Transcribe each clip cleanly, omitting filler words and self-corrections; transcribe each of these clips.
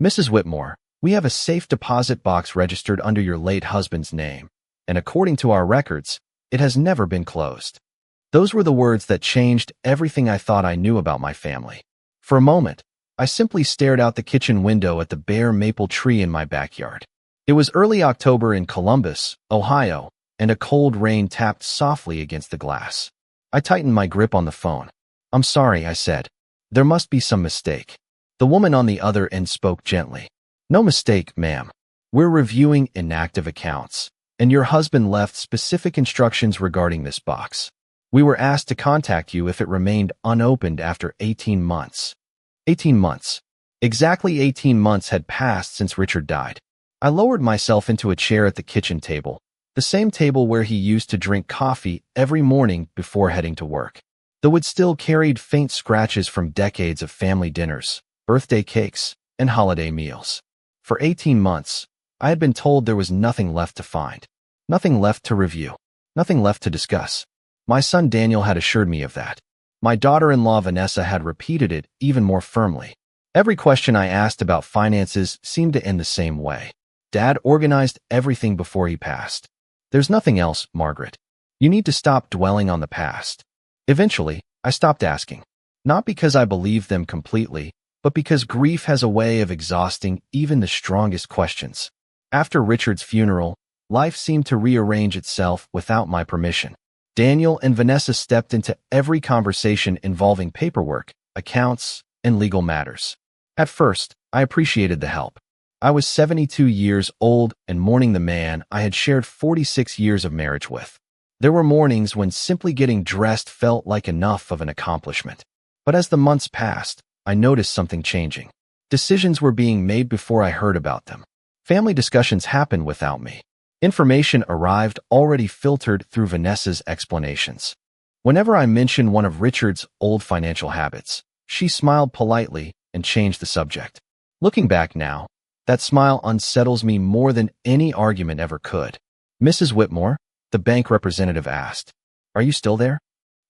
Mrs. Whitmore, we have a safe deposit box registered under your late husband's name, and according to our records, it has never been closed. Those were the words that changed everything I thought I knew about my family. For a moment, I simply stared out the kitchen window at the bare maple tree in my backyard. It was early October in Columbus, Ohio, and a cold rain tapped softly against the glass. I tightened my grip on the phone. "I'm sorry," I said. "There must be some mistake." The woman on the other end spoke gently. "No mistake, ma'am. We're reviewing inactive accounts, and your husband left specific instructions regarding this box. We were asked to contact you if it remained unopened after 18 months. 18 months. Exactly 18 months had passed since Richard died. I lowered myself into a chair at the kitchen table, the same table where he used to drink coffee every morning before heading to work. The wood still carried faint scratches from decades of family dinners, birthday cakes, and holiday meals. For 18 months, I had been told there was nothing left to find, nothing left to review, nothing left to discuss. My son Daniel had assured me of that. My daughter-in-law Vanessa had repeated it even more firmly. Every question I asked about finances seemed to end the same way. Dad organized everything before he passed. There's nothing else, Margaret. You need to stop dwelling on the past. Eventually, I stopped asking. Not because I believed them completely, but because grief has a way of exhausting even the strongest questions. After Richard's funeral, life seemed to rearrange itself without my permission. Daniel and Vanessa stepped into every conversation involving paperwork, accounts, and legal matters. At first, I appreciated the help. I was 72 years old and mourning the man I had shared 46 years of marriage with. There were mornings when simply getting dressed felt like enough of an accomplishment. But as the months passed, I noticed something changing. Decisions were being made before I heard about them. Family discussions happened without me. Information arrived already filtered through Vanessa's explanations. Whenever I mentioned one of Richard's old financial habits, she smiled politely and changed the subject. Looking back now, that smile unsettles me more than any argument ever could. "Mrs. Whitmore," the bank representative asked, "are you still there?"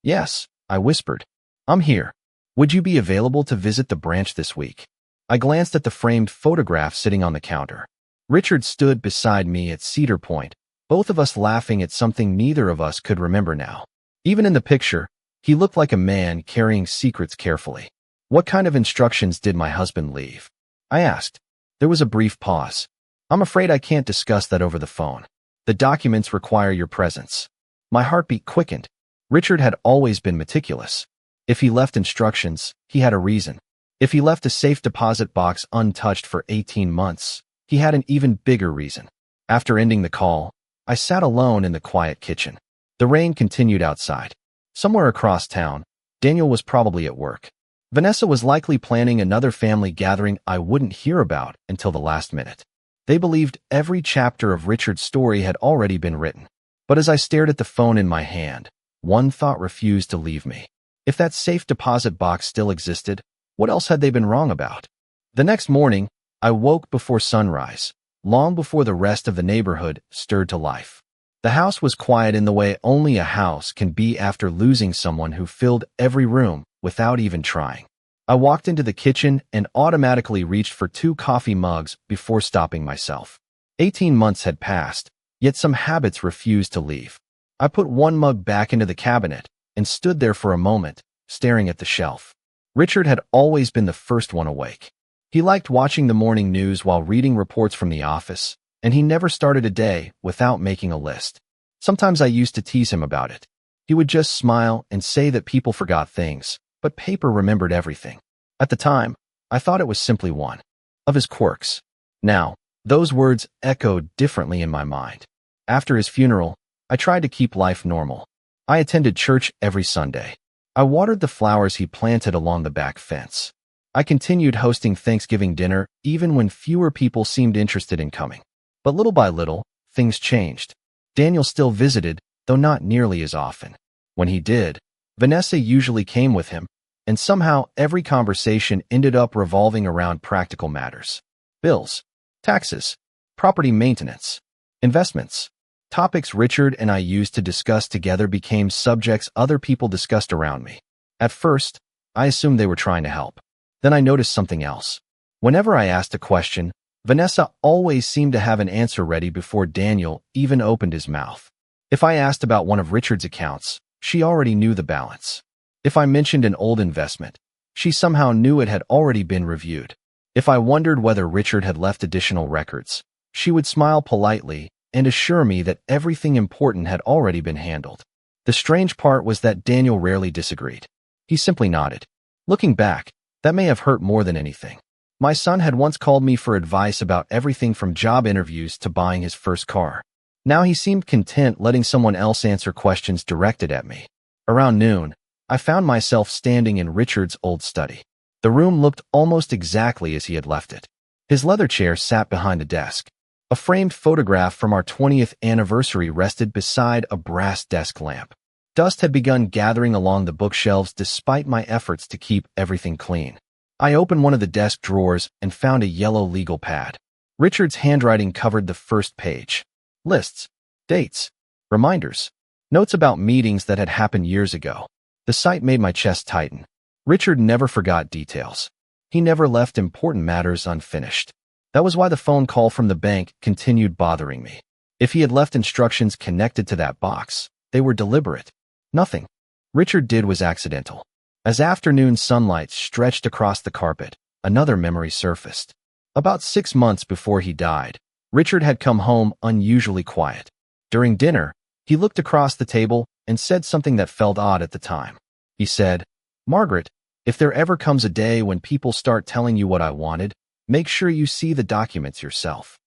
"Yes," I whispered. "I'm here. Would you be available to visit the branch this week?" I glanced at the framed photograph sitting on the counter. Richard stood beside me at Cedar Point, both of us laughing at something neither of us could remember now. Even in the picture, he looked like a man carrying secrets carefully. "What kind of instructions did my husband leave?" I asked. There was a brief pause. "I'm afraid I can't discuss that over the phone. The documents require your presence." My heartbeat quickened. Richard had always been meticulous. If he left instructions, he had a reason. If he left a safe deposit box untouched for 18 months, he had an even bigger reason. After ending the call, I sat alone in the quiet kitchen. The rain continued outside. Somewhere across town, Daniel was probably at work. Vanessa was likely planning another family gathering I wouldn't hear about until the last minute. They believed every chapter of Richard's story had already been written. But as I stared at the phone in my hand, one thought refused to leave me. If that safe deposit box still existed, what else had they been wrong about? The next morning, I woke before sunrise, long before the rest of the neighborhood stirred to life. The house was quiet in the way only a house can be after losing someone who filled every room without even trying. I walked into the kitchen and automatically reached for 2 coffee mugs before stopping myself. 18 months had passed, yet some habits refused to leave. I put one mug back into the cabinet and stood there for a moment, staring at the shelf. Richard had always been the first one awake. He liked watching the morning news while reading reports from the office, and he never started a day without making a list. Sometimes I used to tease him about it. He would just smile and say that people forgot things, but paper remembered everything. At the time, I thought it was simply one of his quirks. Now, those words echoed differently in my mind. After his funeral, I tried to keep life normal. I attended church every Sunday. I watered the flowers he planted along the back fence. I continued hosting Thanksgiving dinner even when fewer people seemed interested in coming. But little by little, things changed. Daniel still visited, though not nearly as often. When he did, Vanessa usually came with him, and somehow every conversation ended up revolving around practical matters. Bills, taxes, property maintenance, investments. Topics Richard and I used to discuss together became subjects other people discussed around me. At first, I assumed they were trying to help. Then I noticed something else. Whenever I asked a question, Vanessa always seemed to have an answer ready before Daniel even opened his mouth. If I asked about one of Richard's accounts, she already knew the balance. If I mentioned an old investment, she somehow knew it had already been reviewed. If I wondered whether Richard had left additional records, she would smile politely and assure me that everything important had already been handled. The strange part was that Daniel rarely disagreed. He simply nodded. Looking back, that may have hurt more than anything. My son had once called me for advice about everything from job interviews to buying his first car. Now he seemed content letting someone else answer questions directed at me. Around noon, I found myself standing in Richard's old study. The room looked almost exactly as he had left it. His leather chair sat behind the desk. A framed photograph from our 20th anniversary rested beside a brass desk lamp. Dust had begun gathering along the bookshelves despite my efforts to keep everything clean. I opened one of the desk drawers and found a yellow legal pad. Richard's handwriting covered the first page. Lists, dates, reminders, notes about meetings that had happened years ago. The sight made my chest tighten. Richard never forgot details. He never left important matters unfinished. That was why the phone call from the bank continued bothering me. If he had left instructions connected to that box, they were deliberate. Nothing Richard did was accidental. As afternoon sunlight stretched across the carpet, another memory surfaced. About 6 months before he died, Richard had come home unusually quiet. During dinner, he looked across the table and said something that felt odd at the time. He said, "Margaret, if there ever comes a day when people start telling you what I wanted, make sure you see the documents yourself."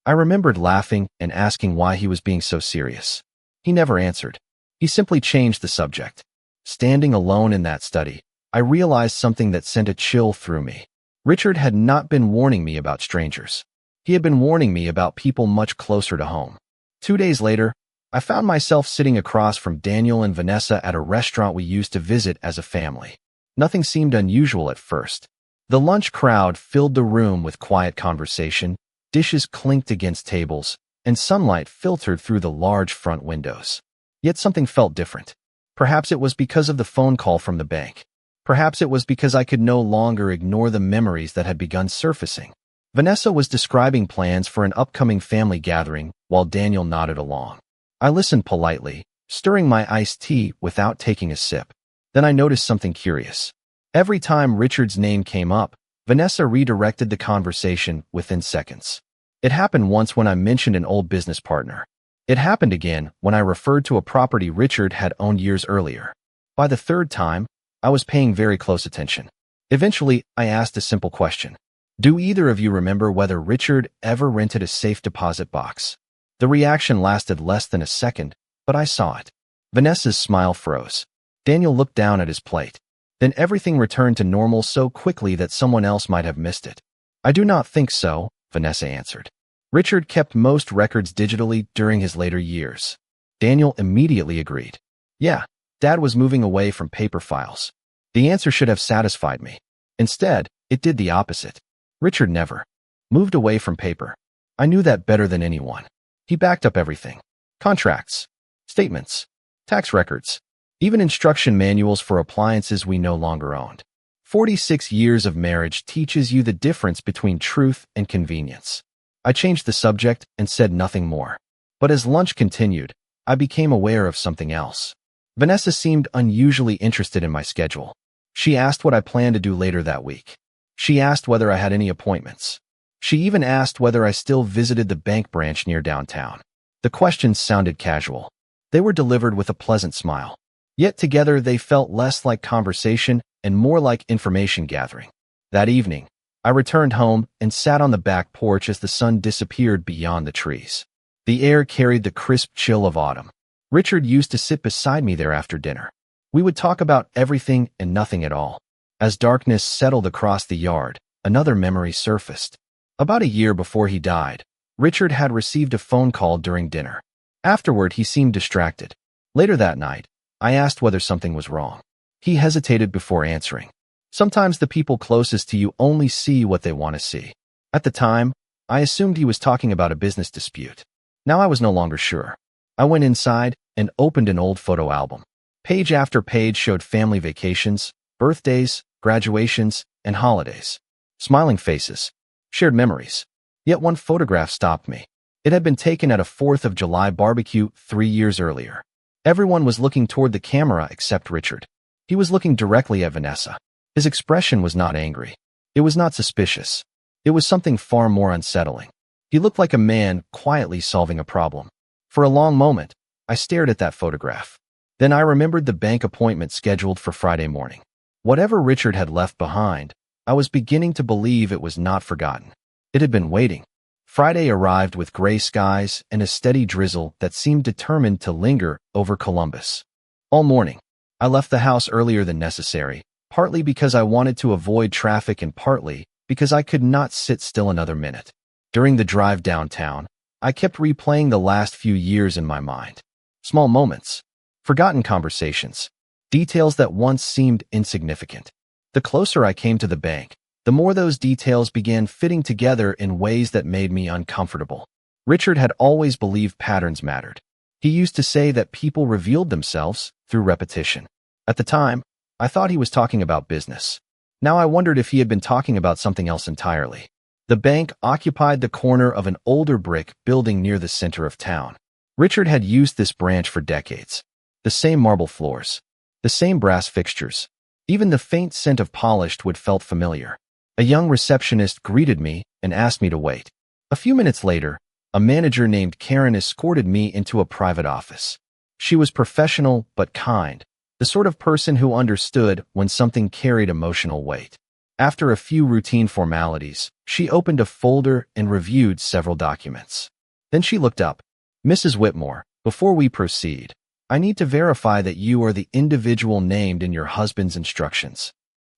I remembered laughing and asking why he was being so serious. He never answered. He simply changed the subject. Standing alone in that study, I realized something that sent a chill through me. Richard had not been warning me about strangers. He had been warning me about people much closer to home. 2 days later, I found myself sitting across from Daniel and Vanessa at a restaurant we used to visit as a family. Nothing seemed unusual at first. The lunch crowd filled the room with quiet conversation, dishes clinked against tables, and sunlight filtered through the large front windows. Yet something felt different. Perhaps it was because of the phone call from the bank. Perhaps it was because I could no longer ignore the memories that had begun surfacing. Vanessa was describing plans for an upcoming family gathering while Daniel nodded along. I listened politely, stirring my iced tea without taking a sip. Then I noticed something curious. Every time Richard's name came up, Vanessa redirected the conversation within seconds. It happened once when I mentioned an old business partner. It happened again when I referred to a property Richard had owned years earlier. By the third time, I was paying very close attention. Eventually, I asked a simple question. Do either of you remember whether Richard ever rented a safe deposit box? The reaction lasted less than a second, but I saw it. Vanessa's smile froze. Daniel looked down at his plate. Then everything returned to normal so quickly that someone else might have missed it. I do not think so, Vanessa answered. Richard kept most records digitally during his later years. Daniel immediately agreed. Yeah, Dad was moving away from paper files. The answer should have satisfied me. Instead, it did the opposite. Richard never moved away from paper. I knew that better than anyone. He backed up everything. Contracts, statements, tax records, even instruction manuals for appliances we no longer owned. 46 years of marriage teaches you the difference between truth and convenience. I changed the subject and said nothing more. But as lunch continued, I became aware of something else. Vanessa seemed unusually interested in my schedule. She asked what I planned to do later that week. She asked whether I had any appointments. She even asked whether I still visited the bank branch near downtown. The questions sounded casual. They were delivered with a pleasant smile. Yet together they felt less like conversation and more like information gathering. That evening, I returned home and sat on the back porch as the sun disappeared beyond the trees. The air carried the crisp chill of autumn. Richard used to sit beside me there after dinner. We would talk about everything and nothing at all. As darkness settled across the yard, another memory surfaced. About a year before he died, Richard had received a phone call during dinner. Afterward, he seemed distracted. Later that night, I asked whether something was wrong. He hesitated before answering. Sometimes the people closest to you only see what they want to see. At the time, I assumed he was talking about a business dispute. Now I was no longer sure. I went inside and opened an old photo album. Page after page showed family vacations, birthdays, graduations, and holidays. smiling faces, shared memories. Yet one photograph stopped me. It had been taken at a 4th of July barbecue 3 years earlier. Everyone was looking toward the camera except Richard. He was looking directly at Vanessa. His expression was not angry. It was not suspicious. It was something far more unsettling. He looked like a man quietly solving a problem. For a long moment, I stared at that photograph. Then I remembered the bank appointment scheduled for Friday morning. Whatever Richard had left behind, I was beginning to believe it was not forgotten. It had been waiting. Friday arrived with gray skies and a steady drizzle that seemed determined to linger over Columbus. All morning, I left the house earlier than necessary, partly because I wanted to avoid traffic and partly because I could not sit still another minute. During the drive downtown, I kept replaying the last few years in my mind. Small moments, forgotten conversations, details that once seemed insignificant. The closer I came to the bank, the more those details began fitting together in ways that made me uncomfortable. Richard had always believed patterns mattered. He used to say that people revealed themselves through repetition. At the time, I thought he was talking about business. Now I wondered if he had been talking about something else entirely. The bank occupied the corner of an older brick building near the center of town. Richard had used this branch for decades. The same marble floors, the same brass fixtures. Even the faint scent of polished wood felt familiar. A young receptionist greeted me and asked me to wait. A few minutes later, a manager named Karen escorted me into a private office. She was professional but kind, the sort of person who understood when something carried emotional weight. After a few routine formalities, she opened a folder and reviewed several documents. Then she looked up. "Mrs. Whitmore, before we proceed, I need to verify that you are the individual named in your husband's instructions."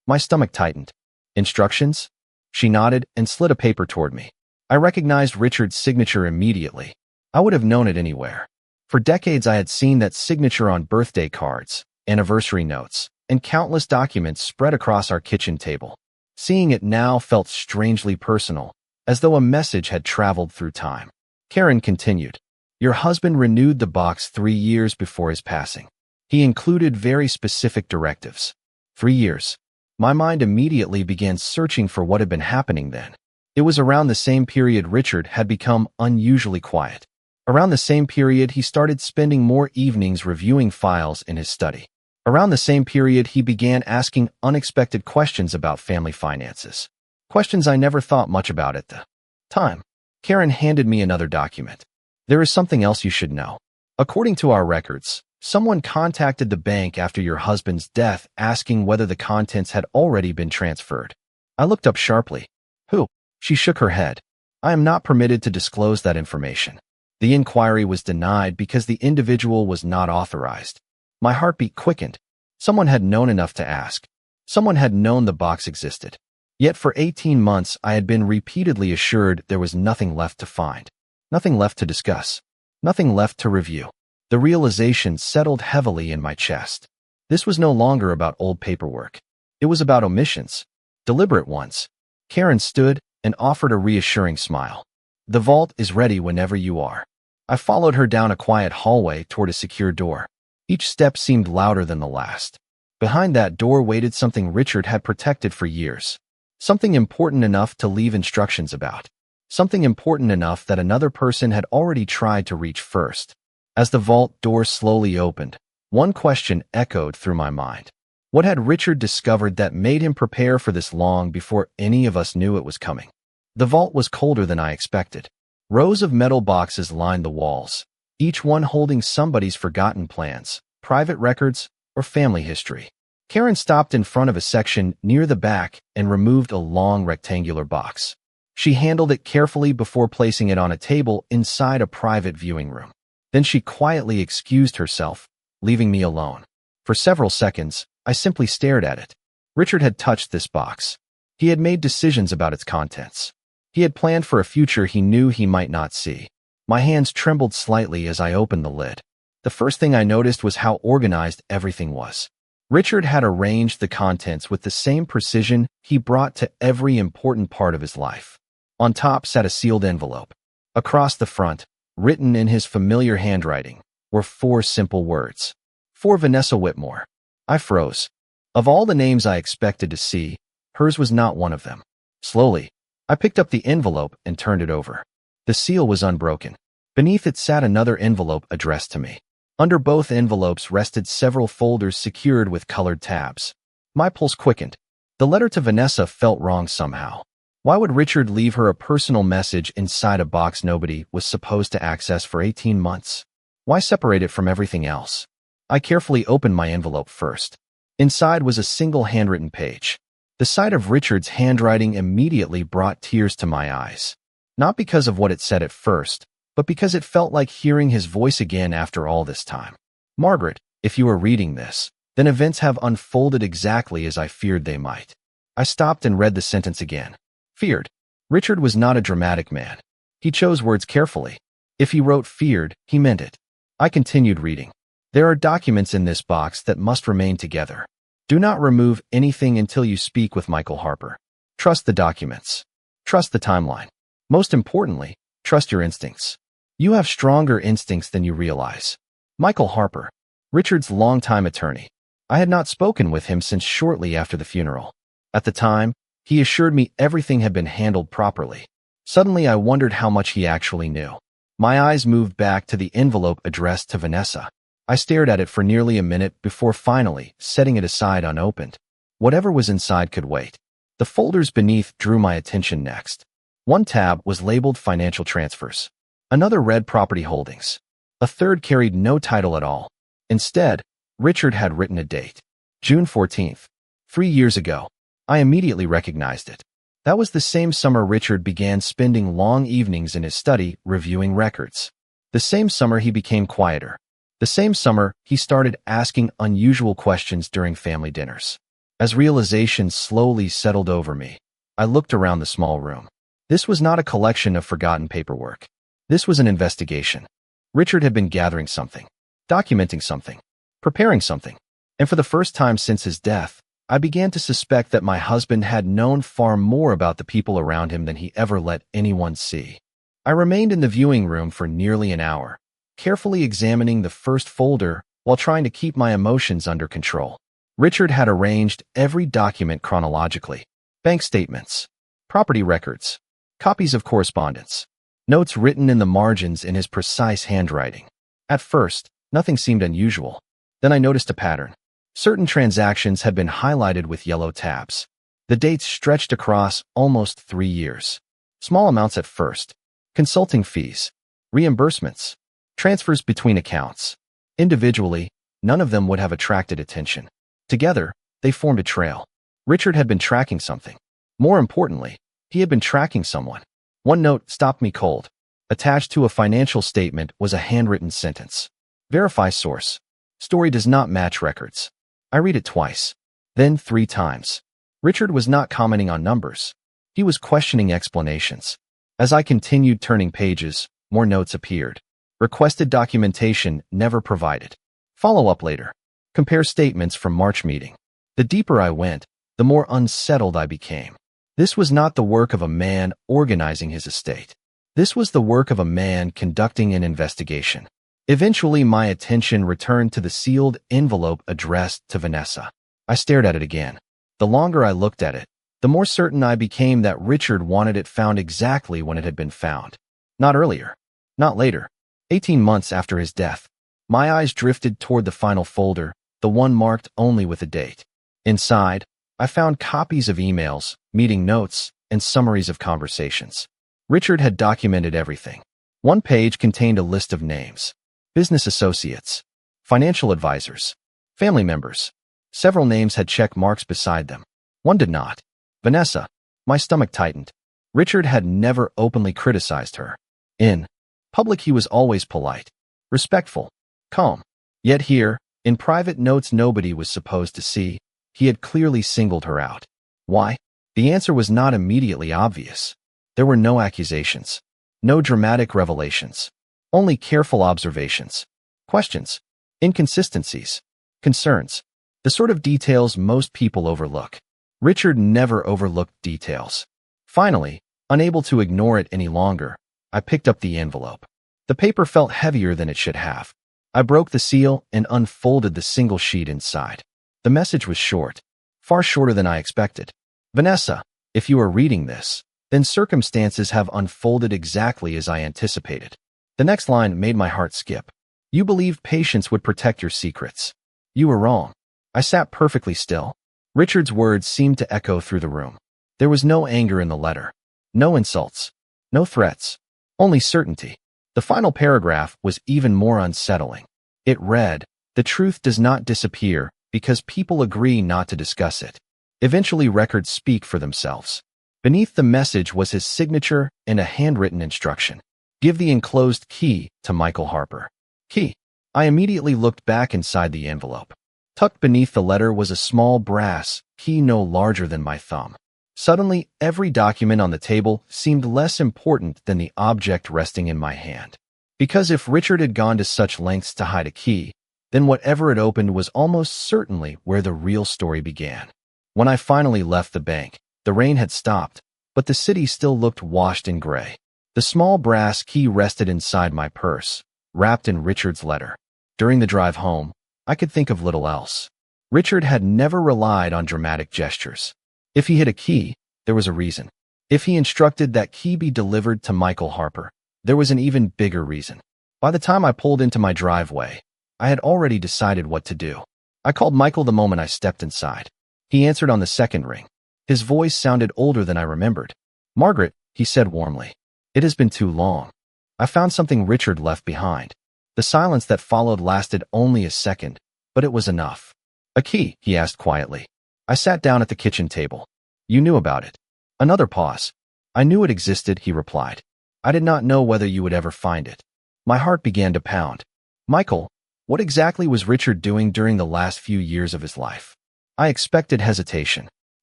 My stomach tightened. "Instructions?" She nodded and slid a paper toward me. I recognized Richard's signature immediately. I would have known it anywhere. For decades I had seen that signature on birthday cards, anniversary notes, and countless documents spread across our kitchen table. Seeing it now felt strangely personal, as though a message had traveled through time. Karen continued, "Your husband renewed the box 3 years before his passing. He included very specific directives." 3 years. My mind immediately began searching for what had been happening then. It was around the same period Richard had become unusually quiet. Around the same period he started spending more evenings reviewing files in his study. Around the same period he began asking unexpected questions about family finances. Questions I never thought much about at the time. Karen handed me another document. "There is something else you should know. According to our records, someone contacted the bank after your husband's death asking whether the contents had already been transferred." I looked up sharply. "Who?" She shook her head. "I am not permitted to disclose that information." The inquiry was denied because the individual was not authorized. My heartbeat quickened. Someone had known enough to ask. Someone had known the box existed. Yet for 18 months I had been repeatedly assured there was nothing left to find. Nothing left to discuss. Nothing left to review. The realization settled heavily in my chest. This was no longer about old paperwork. It was about omissions. Deliberate ones. Karen stood and offered a reassuring smile. "The vault is ready whenever you are." I followed her down a quiet hallway toward a secure door. Each step seemed louder than the last. Behind that door waited something Richard had protected for years. Something important enough to leave instructions about. Something important enough that another person had already tried to reach first. As the vault door slowly opened, one question echoed through my mind. What had Richard discovered that made him prepare for this long before any of us knew it was coming? The vault was colder than I expected. Rows of metal boxes lined the walls, each one holding somebody's forgotten plans, private records, or family history. Karen stopped in front of a section near the back and removed a long rectangular box. She handled it carefully before placing it on a table inside a private viewing room. Then she quietly excused herself, leaving me alone. For several seconds, I simply stared at it. Richard had touched this box. He had made decisions about its contents. He had planned for a future he knew he might not see. My hands trembled slightly as I opened the lid. The first thing I noticed was how organized everything was. Richard had arranged the contents with the same precision he brought to every important part of his life. On top sat a sealed envelope. Across the front, written in his familiar handwriting, were 4 simple words. "For Vanessa Whitmore." I froze. Of all the names I expected to see, hers was not one of them. Slowly, I picked up the envelope and turned it over. The seal was unbroken. Beneath it sat another envelope addressed to me. Under both envelopes rested several folders secured with colored tabs. My pulse quickened. The letter to Vanessa felt wrong somehow. Why would Richard leave her a personal message inside a box nobody was supposed to access for 18 months? Why separate it from everything else? I carefully opened my envelope first. Inside was a single handwritten page. The sight of Richard's handwriting immediately brought tears to my eyes. Not because of what it said at first, but because it felt like hearing his voice again after all this time. Margaret, if you are reading this, then events have unfolded exactly as I feared they might. I stopped and read the sentence again. Feared. Richard was not a dramatic man. He chose words carefully. If he wrote feared, he meant it. I continued reading. There are documents in this box that must remain together. Do not remove anything until you speak with Michael Harper. Trust the documents. Trust the timeline. Most importantly, trust your instincts. You have stronger instincts than you realize. Michael Harper, Richard's longtime attorney. I had not spoken with him since shortly after the funeral. At the time, he assured me everything had been handled properly. Suddenly, I wondered how much he actually knew. My eyes moved back to the envelope addressed to Vanessa. I stared at it for nearly a minute before finally setting it aside unopened. Whatever was inside could wait. The folders beneath drew my attention next. One tab was labeled Financial Transfers. Another read Property Holdings. A third carried no title at all. Instead, Richard had written a date. June 14th. 3 years ago. I immediately recognized it. That was the same summer Richard began spending long evenings in his study reviewing records. The same summer he became quieter. The same summer he started asking unusual questions during family dinners. As realization slowly settled over me, I looked around the small room. This was not a collection of forgotten paperwork. This was an investigation. Richard had been gathering something, documenting something, preparing something. And for the first time since his death, I began to suspect that my husband had known far more about the people around him than he ever let anyone see. I remained in the viewing room for nearly an hour, carefully examining the first folder while trying to keep my emotions under control. Richard had arranged every document chronologically. Bank statements, property records, copies of correspondence, notes written in the margins in his precise handwriting. At first, nothing seemed unusual. Then I noticed a pattern. Certain transactions had been highlighted with yellow tabs. The dates stretched across almost 3 years. Small amounts at first. Consulting fees, reimbursements, transfers between accounts. Individually, none of them would have attracted attention. Together, they formed a trail. Richard had been tracking something. More importantly, he had been tracking someone. One note stopped me cold. Attached to a financial statement was a handwritten sentence. Verify source. Story does not match records. I read it twice, then 3 times. Richard was not commenting on numbers. He was questioning explanations. As I continued turning pages, more notes appeared. Requested documentation never provided. Follow up later. Compare statements from March meeting. The deeper I went, the more unsettled I became. This was not the work of a man organizing his estate. This was the work of a man conducting an investigation. Eventually, my attention returned to the sealed envelope addressed to Vanessa. I stared at it again. The longer I looked at it, the more certain I became that Richard wanted it found exactly when it had been found. Not earlier. Not later. 18 months after his death. My eyes drifted toward the final folder, the one marked only with a date. Inside, I found copies of emails, meeting notes, and summaries of conversations. Richard had documented everything. One page contained a list of names. Business associates, financial advisors, family members. Several names had check marks beside them. One did not. Vanessa. My stomach tightened. Richard had never openly criticized her. In public, he was always polite, respectful, calm. Yet here, in private notes nobody was supposed to see, he had clearly singled her out. Why? The answer was not immediately obvious. There were no accusations, no dramatic revelations. Only careful observations, questions, inconsistencies, concerns, the sort of details most people overlook. Richard never overlooked details. Finally, unable to ignore it any longer, I picked up the envelope. The paper felt heavier than it should have. I broke the seal and unfolded the single sheet inside. The message was short, far shorter than I expected. Vanessa, if you are reading this, then circumstances have unfolded exactly as I anticipated. The next line made my heart skip. You believed patience would protect your secrets. You were wrong. I sat perfectly still. Richard's words seemed to echo through the room. There was no anger in the letter. No insults. No threats. Only certainty. The final paragraph was even more unsettling. It read, "The truth does not disappear because people agree not to discuss it. Eventually records speak for themselves." Beneath the message was his signature and a handwritten instruction. Give the enclosed key to Michael Harper. Key. I immediately looked back inside the envelope. Tucked beneath the letter was a small brass key no larger than my thumb. Suddenly, every document on the table seemed less important than the object resting in my hand. Because if Richard had gone to such lengths to hide a key, then whatever it opened was almost certainly where the real story began. When I finally left the bank, the rain had stopped, but the city still looked washed in gray. The small brass key rested inside my purse, wrapped in Richard's letter. During the drive home, I could think of little else. Richard had never relied on dramatic gestures. If he hid a key, there was a reason. If he instructed that key be delivered to Michael Harper, there was an even bigger reason. By the time I pulled into my driveway, I had already decided what to do. I called Michael the moment I stepped inside. He answered on the second ring. His voice sounded older than I remembered. "Margaret," he said warmly. "It has been too long. I found something Richard left behind." The silence that followed lasted only a second, but it was enough. "A key?" he asked quietly. I sat down at the kitchen table. "You knew about it." Another pause. "I knew it existed," he replied. "I did not know whether you would ever find it." My heart began to pound. "Michael, what exactly was Richard doing during the last few years of his life?" I expected hesitation.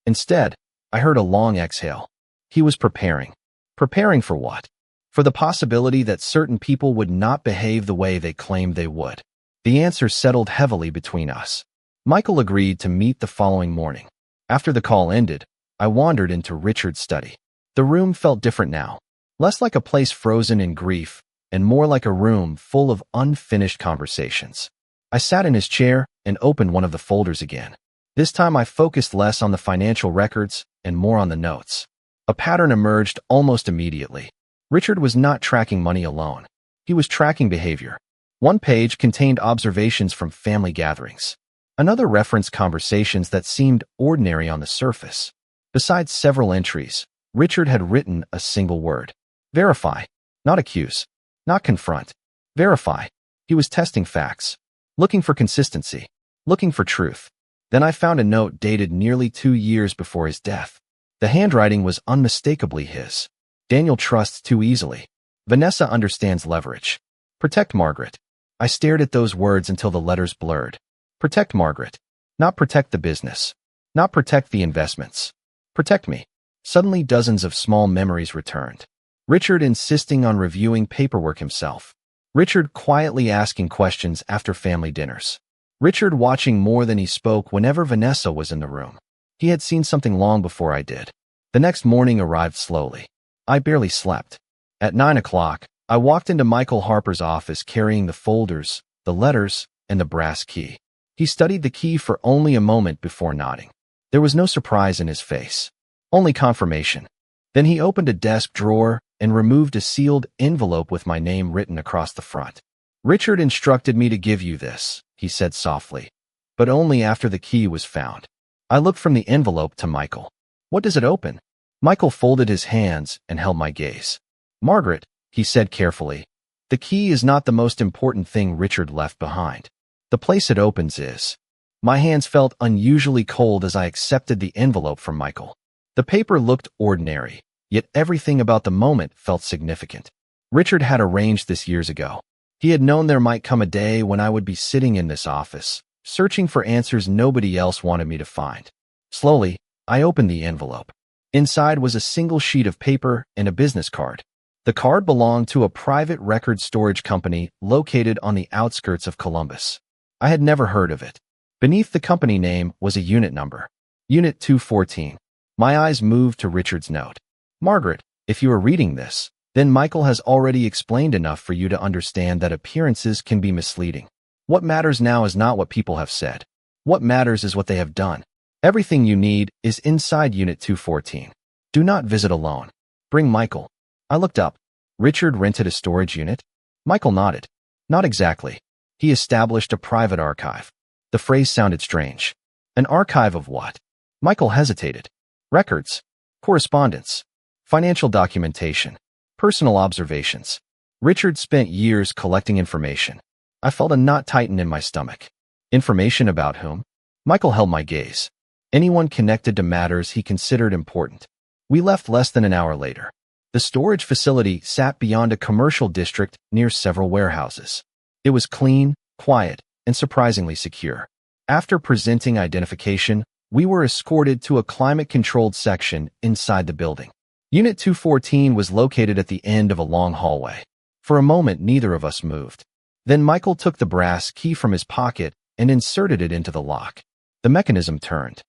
Instead, I heard a long exhale. He was preparing. Preparing for what? For the possibility that certain people would not behave the way they claimed they would. The answer settled heavily between us. Michael agreed to meet the following morning. After the call ended, I wandered into Richard's study. The room felt different now, less like a place frozen in grief, and more like a room full of unfinished conversations. I sat in his chair and opened one of the folders again. This time I focused less on the financial records and more on the notes. A pattern emerged almost immediately. Richard was not tracking money alone. He was tracking behavior. One page contained observations from family gatherings. Another referenced conversations that seemed ordinary on the surface. Besides several entries, Richard had written a single word. Verify. Not accuse. Not confront. Verify. He was testing facts. Looking for consistency. Looking for truth. Then I found a note dated nearly 2 years before his death. The handwriting was unmistakably his. "Daniel trusts too easily. Vanessa understands leverage. Protect Margaret." I stared at those words until the letters blurred. Protect Margaret. Not protect the business. Not protect the investments. Protect me. Suddenly dozens of small memories returned. Richard insisting on reviewing paperwork himself. Richard quietly asking questions after family dinners. Richard watching more than he spoke whenever Vanessa was in the room. He had seen something long before I did. The next morning arrived slowly. I barely slept. At 9 o'clock, I walked into Michael Harper's office carrying the folders, the letters, and the brass key. He studied the key for only a moment before nodding. There was no surprise in his face, only confirmation. Then he opened a desk drawer and removed a sealed envelope with my name written across the front. "Richard instructed me to give you this," he said softly, "but only after the key was found." I looked from the envelope to Michael. "What does it open?" Michael folded his hands and held my gaze. "Margaret," he said carefully, "the key is not the most important thing Richard left behind. The place it opens is." My hands felt unusually cold as I accepted the envelope from Michael. The paper looked ordinary, yet everything about the moment felt significant. Richard had arranged this years ago. He had known there might come a day when I would be sitting in this office, searching for answers nobody else wanted me to find. Slowly, I opened the envelope. Inside was a single sheet of paper and a business card. The card belonged to a private record storage company located on the outskirts of Columbus. I had never heard of it. Beneath the company name was a unit number. Unit 214. My eyes moved to Richard's note. "Margaret, if you are reading this, then Michael has already explained enough for you to understand that appearances can be misleading. What matters now is not what people have said. What matters is what they have done. Everything you need is inside Unit 214. Do not visit alone. Bring Michael. I looked up. Richard rented a storage unit? Michael nodded. Not exactly. He established a private archive. The phrase sounded strange. An archive of what? Michael hesitated. Records. Correspondence. Financial documentation. Personal observations. Richard spent years collecting information. I felt a knot tighten in my stomach. Information about whom? Michael held my gaze. Anyone connected to matters he considered important. We left less than an hour later. The storage facility sat beyond a commercial district near several warehouses. It was clean, quiet, and surprisingly secure. After presenting identification, we were escorted to a climate-controlled section inside the building. Unit 214 was located at the end of a long hallway. For a moment, neither of us moved. Then Michael took the brass key from his pocket and inserted it into the lock. The mechanism turned.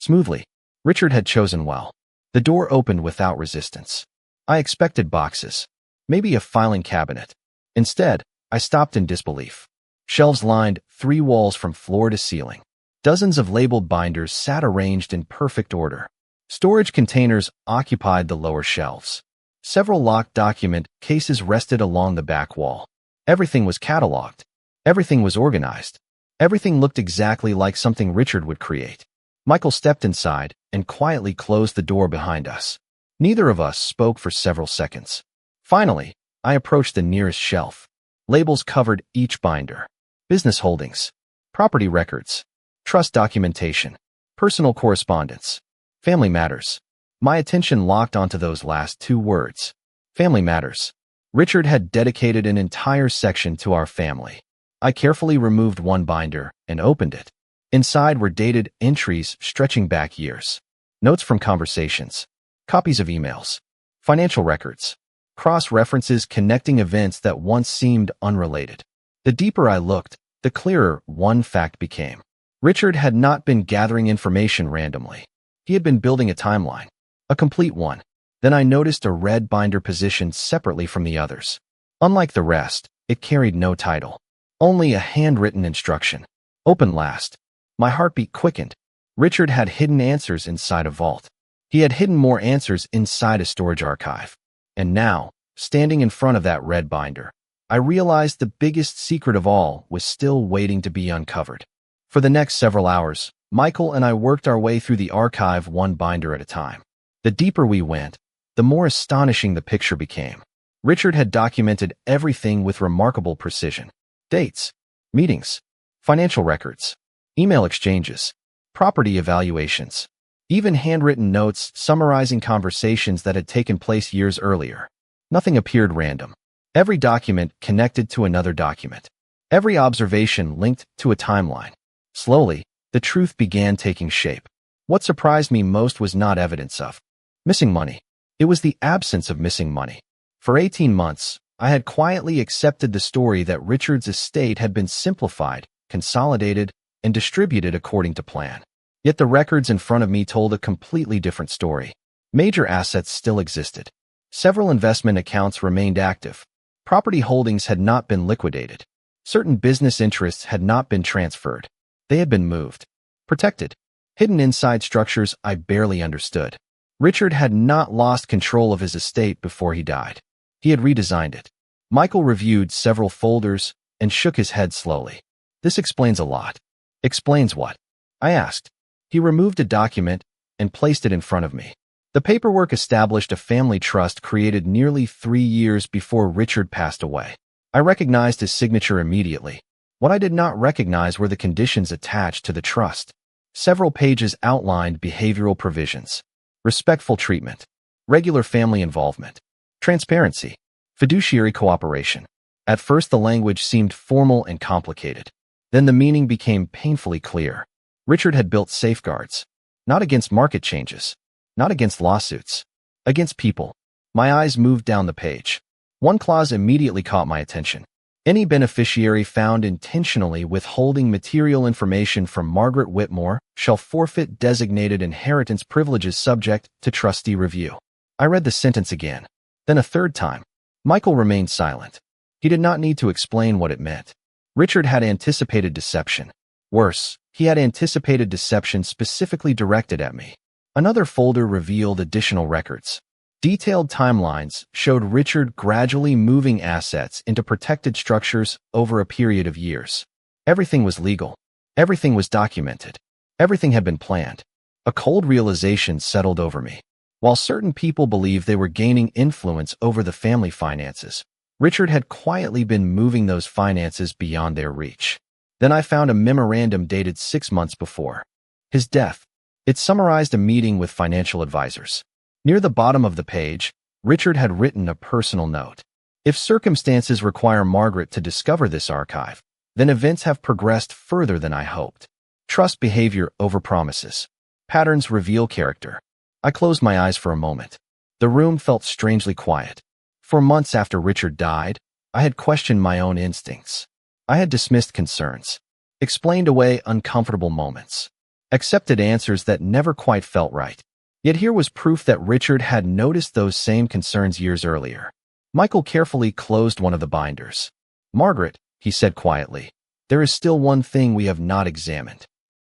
Smoothly. Richard had chosen well. The door opened without resistance. I expected boxes. Maybe a filing cabinet. Instead, I stopped in disbelief. Shelves lined 3 walls from floor to ceiling. Dozens of labeled binders sat arranged in perfect order. Storage containers occupied the lower shelves. Several locked document cases rested along the back wall. Everything was cataloged. Everything was organized. Everything looked exactly like something Richard would create. Michael stepped inside and quietly closed the door behind us. Neither of us spoke for several seconds. Finally, I approached the nearest shelf. Labels covered each binder. Business holdings, property records, trust documentation, personal correspondence, family matters. My attention locked onto those last 2 words. Family matters. Richard had dedicated an entire section to our family. I carefully removed one binder and opened it. Inside were dated entries stretching back years. Notes from conversations, copies of emails, financial records, cross-references connecting events that once seemed unrelated. The deeper I looked, the clearer one fact became. Richard had not been gathering information randomly. He had been building a timeline, a complete one. Then I noticed a red binder positioned separately from the others. Unlike the rest, it carried no title, only a handwritten instruction. Open last. My heartbeat quickened. Richard had hidden answers inside a vault. He had hidden more answers inside a storage archive. And now, standing in front of that red binder, I realized the biggest secret of all was still waiting to be uncovered. For the next several hours, Michael and I worked our way through the archive one binder at a time. The deeper we went, the more astonishing the picture became. Richard had documented everything with remarkable precision. Dates, meetings, financial records, email exchanges, property evaluations, even handwritten notes summarizing conversations that had taken place years earlier. Nothing appeared random. Every document connected to another document. Every observation linked to a timeline. Slowly, the truth began taking shape. What surprised me most was not evidence of missing money. It was the absence of missing money. For 18 months, I had quietly accepted the story that Richard's estate had been simplified, consolidated, and distributed according to plan. Yet the records in front of me told a completely different story. Major assets still existed. Several investment accounts remained active. Property holdings had not been liquidated. Certain business interests had not been transferred. They had been moved, protected, hidden inside structures I barely understood. Richard had not lost control of his estate before he died. He had redesigned it. Michael reviewed several folders and shook his head slowly. This explains a lot. Explains what? I asked. He removed a document and placed it in front of me. The paperwork established a family trust created nearly 3 years before Richard passed away. I recognized his signature immediately. What I did not recognize were the conditions attached to the trust. Several pages outlined behavioral provisions, respectful treatment, regular family involvement, transparency, fiduciary cooperation. At first, the language seemed formal and complicated. Then the meaning became painfully clear. Richard had built safeguards, not against market changes, not against lawsuits, against people. My eyes moved down the page. One clause immediately caught my attention. Any beneficiary found intentionally withholding material information from Margaret Whitmore shall forfeit designated inheritance privileges subject to trustee review. I read the sentence again, then a third time. Michael remained silent. He did not need to explain what it meant. Richard had anticipated deception. Worse, he had anticipated deception specifically directed at me. Another folder revealed additional records. Detailed timelines showed Richard gradually moving assets into protected structures over a period of years. Everything was legal. Everything was documented. Everything had been planned. A cold realization settled over me. While certain people believed they were gaining influence over the family finances, Richard had quietly been moving those finances beyond their reach. Then I found a memorandum dated 6 months before his death. It summarized a meeting with financial advisors. Near the bottom of the page, Richard had written a personal note. If circumstances require Margaret to discover this archive, then events have progressed further than I hoped. Trust behavior over promises. Patterns reveal character. I closed my eyes for a moment. The room felt strangely quiet. For months after Richard died, I had questioned my own instincts. I had dismissed concerns, explained away uncomfortable moments, accepted answers that never quite felt right. Yet here was proof that Richard had noticed those same concerns years earlier. Michael carefully closed one of the binders. "Margaret," he said quietly, "there is still one thing we have not examined."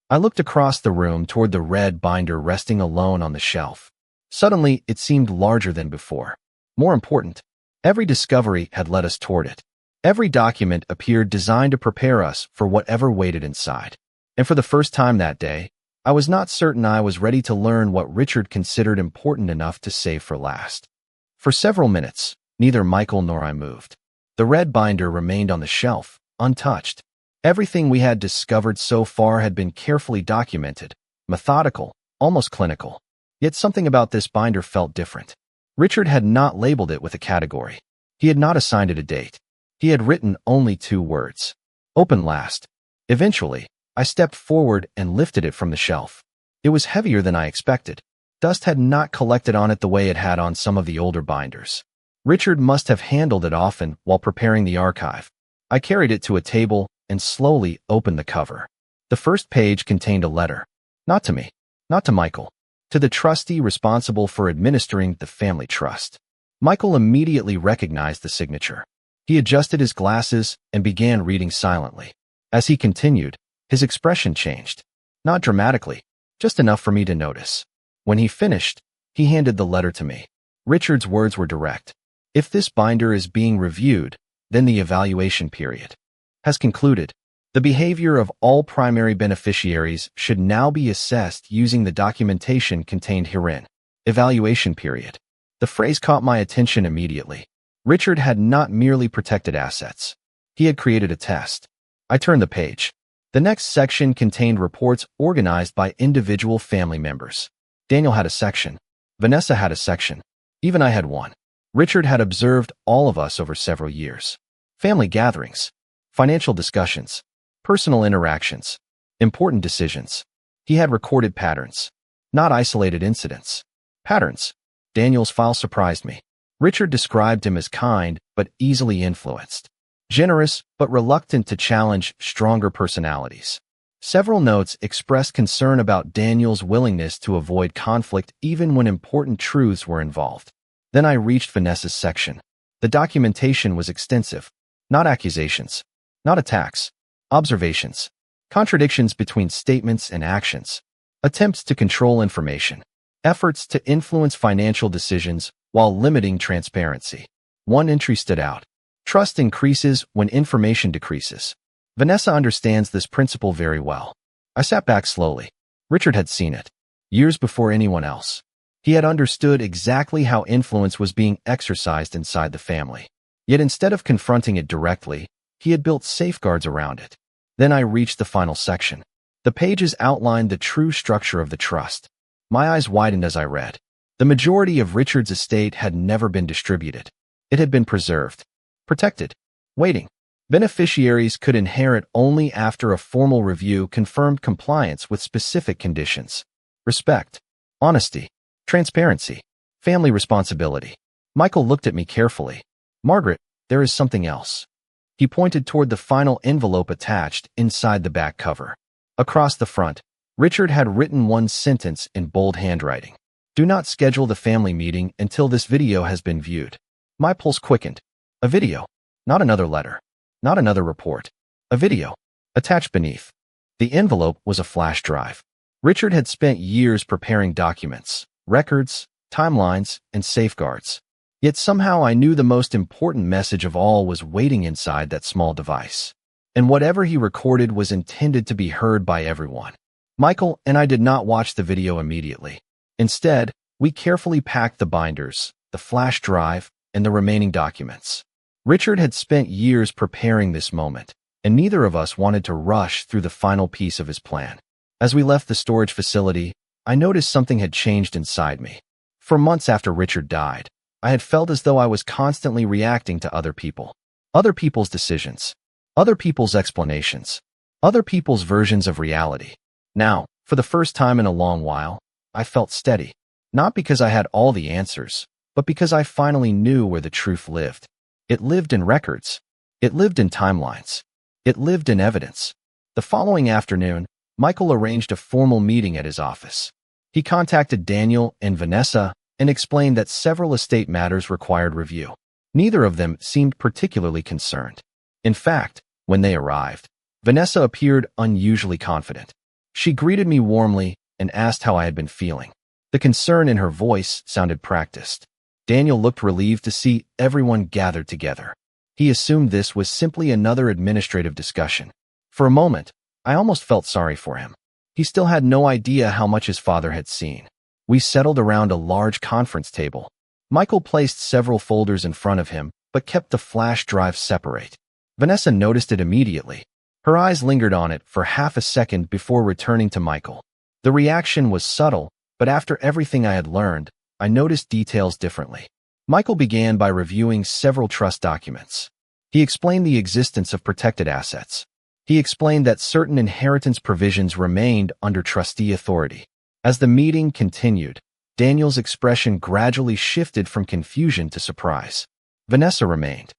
I looked across the room toward the red binder resting alone on the shelf. Suddenly, it seemed larger than before. More important, every discovery had led us toward it. Every document appeared designed to prepare us for whatever waited inside. And for the first time that day, I was not certain I was ready to learn what Richard considered important enough to save for last. For several minutes, neither Michael nor I moved. The red binder remained on the shelf, untouched. Everything we had discovered so far had been carefully documented, methodical, almost clinical. Yet something about this binder felt different. Richard had not labeled it with a category. He had not assigned it a date. He had written only 2 words. "Open last." Eventually, I stepped forward and lifted it from the shelf. It was heavier than I expected. Dust had not collected on it the way it had on some of the older binders. Richard must have handled it often while preparing the archive. I carried it to a table and slowly opened the cover. The first page contained a letter. Not to me, not to Michael, to the trustee responsible for administering the family trust. Michael immediately recognized the signature. He adjusted his glasses and began reading silently. As he continued, his expression changed. Not dramatically, just enough for me to notice. When he finished, he handed the letter to me. Richard's words were direct. "If this binder is being reviewed, then the evaluation period has concluded. The behavior of all primary beneficiaries should now be assessed using the documentation contained herein. Evaluation period." The phrase caught my attention immediately. Richard had not merely protected assets. He had created a test. I turned the page. The next section contained reports organized by individual family members. Daniel had a section. Vanessa had a section. Even I had one. Richard had observed all of us over several years. Family gatherings, financial discussions, personal interactions, important decisions. He had recorded patterns, not isolated incidents. Patterns. Daniel's file surprised me. Richard described him as kind but easily influenced, generous but reluctant to challenge stronger personalities. Several notes expressed concern about Daniel's willingness to avoid conflict even when important truths were involved. Then I reached Vanessa's section. The documentation was extensive. Not accusations, not attacks, observations, contradictions between statements and actions, attempts to control information, efforts to influence financial decisions while limiting transparency. One entry stood out. Trust increases when information decreases. Vanessa understands this principle very well. I sat back slowly. Richard had seen it. Years before anyone else. He had understood exactly how influence was being exercised inside the family. Yet instead of confronting it directly, he had built safeguards around it. Then I reached the final section. The pages outlined the true structure of the trust. My eyes widened as I read. The majority of Richard's estate had never been distributed. It had been preserved, protected, waiting. Beneficiaries could inherit only after a formal review confirmed compliance with specific conditions. Respect, honesty, transparency, family responsibility. Michael looked at me carefully. "Margaret, there is something else." He pointed toward the final envelope attached inside the back cover. Across the front, Richard had written one sentence in bold handwriting. "Do not schedule the family meeting until this video has been viewed." My pulse quickened. A video, not another letter, not another report. A video. Attached beneath the envelope was a flash drive. Richard had spent years preparing documents, records, timelines, and safeguards. Yet somehow I knew the most important message of all was waiting inside that small device. And whatever he recorded was intended to be heard by everyone. Michael and I did not watch the video immediately. Instead, we carefully packed the binders, the flash drive, and the remaining documents. Richard had spent years preparing this moment, and neither of us wanted to rush through the final piece of his plan. As we left the storage facility, I noticed something had changed inside me. For months after Richard died, I had felt as though I was constantly reacting to other people. Other people's decisions. Other people's explanations. Other people's versions of reality. Now, for the first time in a long while, I felt steady. Not because I had all the answers, but because I finally knew where the truth lived. It lived in records. It lived in timelines. It lived in evidence. The following afternoon, Michael arranged a formal meeting at his office. He contacted Daniel and Vanessa and explained that several estate matters required review. Neither of them seemed particularly concerned. In fact, when they arrived, Vanessa appeared unusually confident. She greeted me warmly and asked how I had been feeling. The concern in her voice sounded practiced. Daniel looked relieved to see everyone gathered together. He assumed this was simply another administrative discussion. For a moment, I almost felt sorry for him. He still had no idea how much his father had seen. We settled around a large conference table. Michael placed several folders in front of him, but kept the flash drive separate. Vanessa noticed it immediately. Her eyes lingered on it for half a second before returning to Michael. The reaction was subtle, but after everything I had learned, I noticed details differently. Michael began by reviewing several trust documents. He explained the existence of protected assets. He explained that certain inheritance provisions remained under trustee authority. As the meeting continued, Daniel's expression gradually shifted from confusion to surprise. Vanessa remained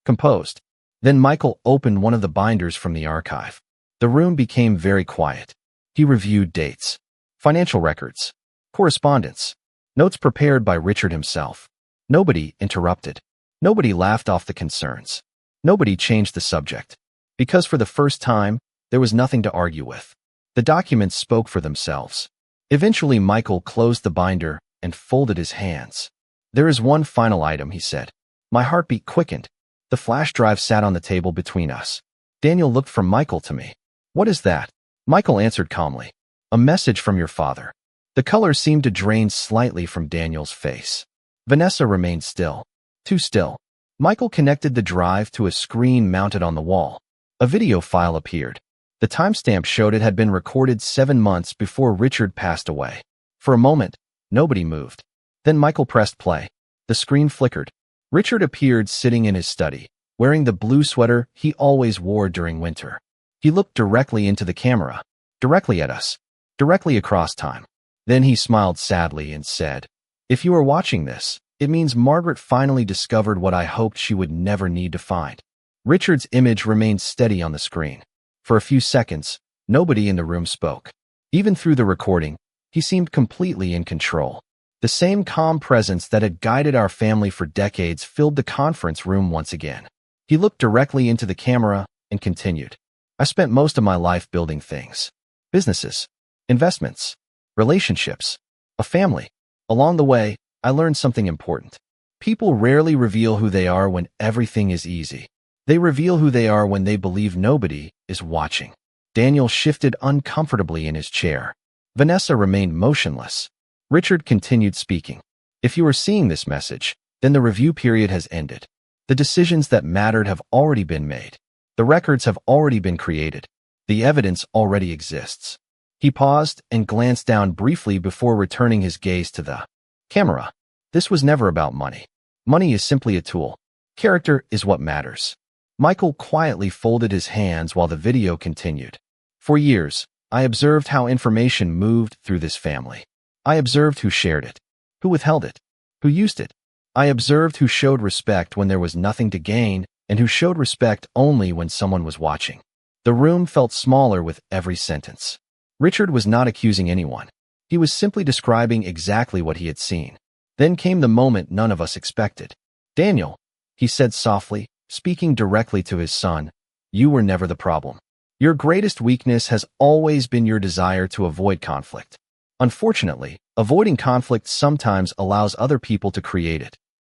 composed. Then Michael opened one of the binders from the archive. The room became very quiet. He reviewed dates, financial records, correspondence, notes prepared by Richard himself. Nobody interrupted. Nobody laughed off the concerns. Nobody changed the subject. Because for the first time, there was nothing to argue with. The documents spoke for themselves. Eventually, Michael closed the binder and folded his hands. "There is one final item," he said. My heartbeat quickened. The flash drive sat on the table between us. Daniel looked from Michael to me. "What is that?" Michael answered calmly. "A message from your father." The color seemed to drain slightly from Daniel's face. Vanessa remained still. Too still. Michael connected the drive to a screen mounted on the wall. A video file appeared. The timestamp showed it had been recorded 7 months before Richard passed away. For a moment, nobody moved. Then Michael pressed play. The screen flickered. Richard appeared sitting in his study, wearing the blue sweater he always wore during winter. He looked directly into the camera, directly at us, directly across time. Then he smiled sadly and said, "If you are watching this, it means Margaret finally discovered what I hoped she would never need to find." Richard's image remained steady on the screen. For a few seconds, nobody in the room spoke. Even through the recording, he seemed completely in control. The same calm presence that had guided our family for decades filled the conference room once again. He looked directly into the camera and continued. "I spent most of my life building things. Businesses, investments, relationships, a family. Along the way, I learned something important. People rarely reveal who they are when everything is easy. They reveal who they are when they believe nobody is watching." Daniel shifted uncomfortably in his chair. Vanessa remained motionless. Richard continued speaking. "If you are seeing this message, then the review period has ended. The decisions that mattered have already been made. The records have already been created. The evidence already exists." He paused and glanced down briefly before returning his gaze to the camera. "This was never about money. Money is simply a tool. Character is what matters." Michael quietly folded his hands while the video continued. "For years, I observed how information moved through this family. I observed who shared it, who withheld it, who used it. I observed who showed respect when there was nothing to gain and who showed respect only when someone was watching." The room felt smaller with every sentence. Richard was not accusing anyone. He was simply describing exactly what he had seen. Then came the moment none of us expected. "Daniel," he said softly, speaking directly to his son, "you were never the problem. Your greatest weakness has always been your desire to avoid conflict. Unfortunately, avoiding conflict sometimes allows other people to create it.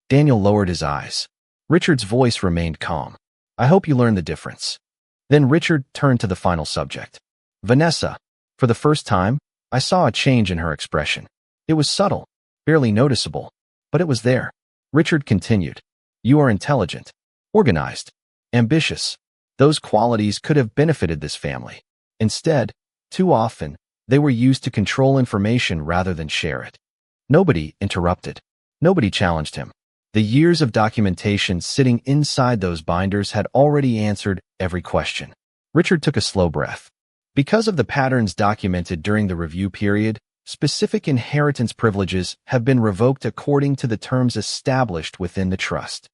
Daniel lowered his eyes. Richard's voice remained calm. I hope you learn the difference. Then Richard turned to the final subject. Vanessa. For the first time, I saw a change in her expression. It was subtle, barely noticeable, but it was there. Richard continued. You are intelligent, organized, ambitious. Those qualities could have benefited this family. Instead, too often, they were used to control information rather than share it. Nobody interrupted. Nobody challenged him. The years of documentation sitting inside those binders had already answered every question. Richard took a slow breath. Because of the patterns documented during the review period, specific inheritance privileges have been revoked according to the terms established within the trust.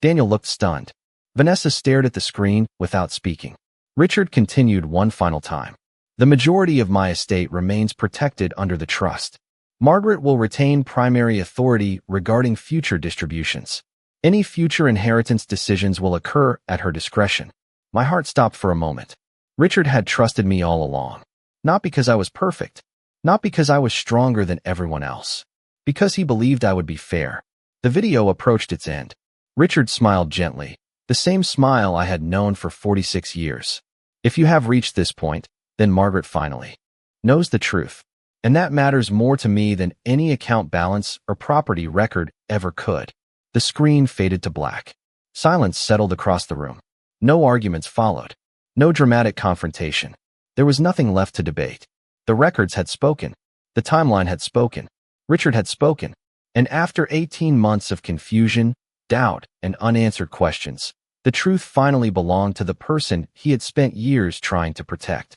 Daniel looked stunned. Vanessa stared at the screen without speaking. Richard continued one final time. The majority of my estate remains protected under the trust. Margaret will retain primary authority regarding future distributions. Any future inheritance decisions will occur at her discretion. My heart stopped for a moment. Richard had trusted me all along. Not because I was perfect. Not because I was stronger than everyone else. Because he believed I would be fair. The video approached its end. Richard smiled gently. The same smile I had known for 46 years. If you have reached this point, then Margaret finally knows the truth. And that matters more to me than any account balance or property record ever could. The screen faded to black. Silence settled across the room. No arguments followed. No dramatic confrontation. There was nothing left to debate. The records had spoken. The timeline had spoken. Richard had spoken. And after 18 months of confusion, doubt, and unanswered questions, the truth finally belonged to the person he had spent years trying to protect.